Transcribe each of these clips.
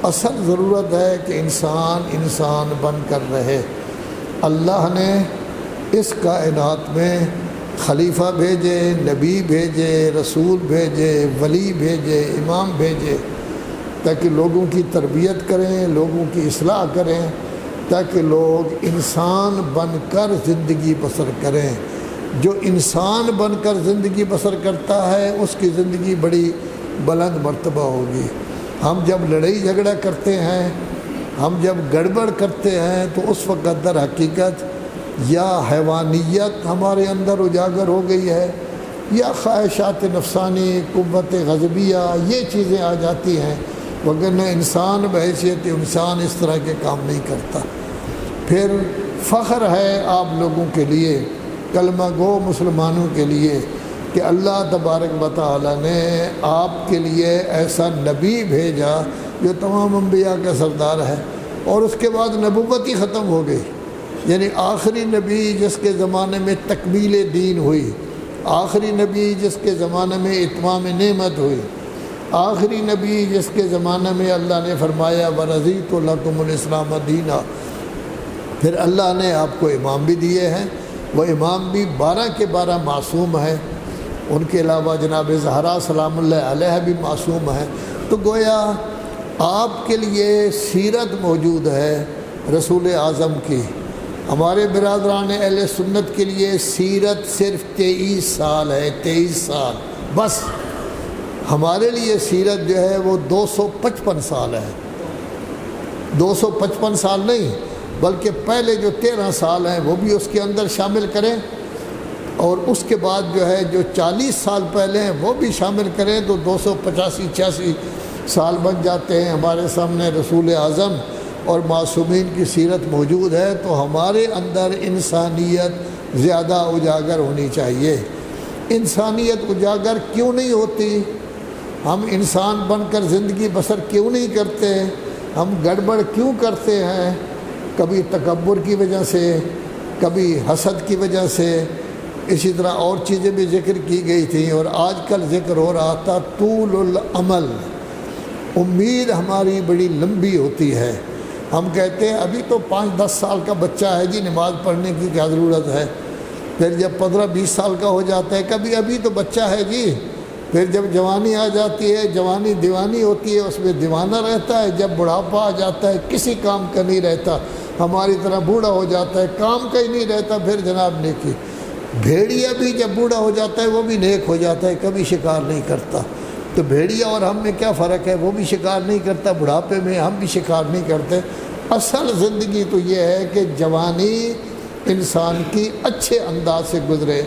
اصل ضرورت ہے کہ انسان بن کر رہے۔ اللہ نے اس کائنات میں خلیفہ بھیجے، نبی بھیجے، رسول بھیجے، ولی بھیجے، امام بھیجے، تاکہ لوگوں کی تربیت کریں، لوگوں کی اصلاح کریں، تاکہ لوگ انسان بن کر زندگی بسر کریں۔ جو انسان بن کر زندگی بسر کرتا ہے اس کی زندگی بڑی بلند مرتبہ ہوگی۔ ہم جب لڑائی جھگڑا کرتے ہیں، ہم جب گڑبڑ کرتے ہیں، تو اس وقت در حقیقت یا حیوانیت ہمارے اندر اجاگر ہو گئی ہے، یا خواہشات نفسانی، قوت غضبیہ، یہ چیزیں آ جاتی ہیں، وگرنہ انسان بحیثیت انسان اس طرح کے کام نہیں کرتا۔ پھر فخر ہے آپ لوگوں کے لیے، کلمہ گو مسلمانوں کے لیے، کہ اللہ تبارک و تعالی نے آپ کے لیے ایسا نبی بھیجا جو تمام انبیاء کا سردار ہے، اور اس کے بعد نبوت ہی ختم ہو گئی۔ یعنی آخری نبی جس کے زمانے میں تکمیل دین ہوئی، آخری نبی جس کے زمانے میں اتمام نعمت ہوئی، آخری نبی جس کے زمانے میں اللہ نے فرمایا وَرَضِيتُ لَكُمُ الْإِسْلَامَ دِينًا۔ پھر اللہ نے آپ کو امام بھی دیے ہیں، وہ امام بھی 12 کے 12 معصوم ہیں، ان کے علاوہ جناب زہرا سلام اللہ علیہ بھی معصوم ہیں۔ تو گویا آپ کے لیے سیرت موجود ہے رسول اعظم کی۔ ہمارے برادران اہل سنت کے لیے سیرت صرف 23 سال ہے، 23 سال بس۔ ہمارے لیے سیرت جو ہے وہ 255 سال ہے، 255 سال نہیں بلکہ پہلے جو 13 سال ہیں وہ بھی اس کے اندر شامل کریں، اور اس کے بعد جو ہے جو 40 سال پہلے ہیں وہ بھی شامل کریں، تو 285-86 سال بن جاتے ہیں۔ ہمارے سامنے رسول اعظم اور معصومین کی سیرت موجود ہے، تو ہمارے اندر انسانیت زیادہ اجاگر ہونی چاہیے۔ انسانیت اجاگر کیوں نہیں ہوتی؟ ہم انسان بن کر زندگی بسر کیوں نہیں کرتے؟ ہم گڑبڑ کیوں کرتے ہیں؟ کبھی تکبر کی وجہ سے، کبھی حسد کی وجہ سے، اسی طرح اور چیزیں بھی ذکر کی گئی تھیں، اور آج کل ذکر ہو رہا تھا طول العمل۔ امید ہماری بڑی لمبی ہوتی ہے۔ ہم کہتے ہیں ابھی تو 5-10 سال کا بچہ ہے جی، نماز پڑھنے کی کیا ضرورت ہے؟ پھر جب 15-20 سال کا ہو جاتا ہے، کبھی ابھی تو بچہ ہے جی۔ پھر جب جوانی آ جاتی ہے، جوانی دیوانی ہوتی ہے، اس میں دیوانہ رہتا ہے۔ جب بڑھاپا آ جاتا ہے، کسی کام کا نہیں رہتا، ہماری طرح بوڑھا ہو جاتا ہے، کام کا ہی نہیں رہتا، پھر جناب نیکی۔ بھیڑیا بھی جب بوڑھا ہو جاتا ہے وہ بھی نیک ہو جاتا ہے، کبھی شکار نہیں کرتا۔ تو بھیڑیا اور ہم میں کیا فرق ہے؟ وہ بھی شکار نہیں کرتا، بڑھاپے میں ہم بھی شکار نہیں کرتے۔ اصل زندگی تو یہ ہے کہ جوانی انسان کی اچھے انداز سے گزرے،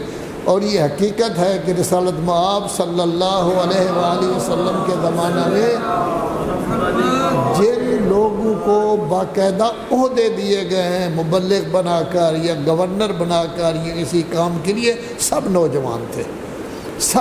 اور یہ حقیقت ہے کہ رسالت مآب صلی اللہ علیہ وآلہ وسلم کے زمانہ میں جن لوگوں کو باقاعدہ عہدے دیے گئے ہیں مبلغ بنا کر یا گورنر بنا کر یا کسی کام کے لیے، سب نوجوان تھے، سب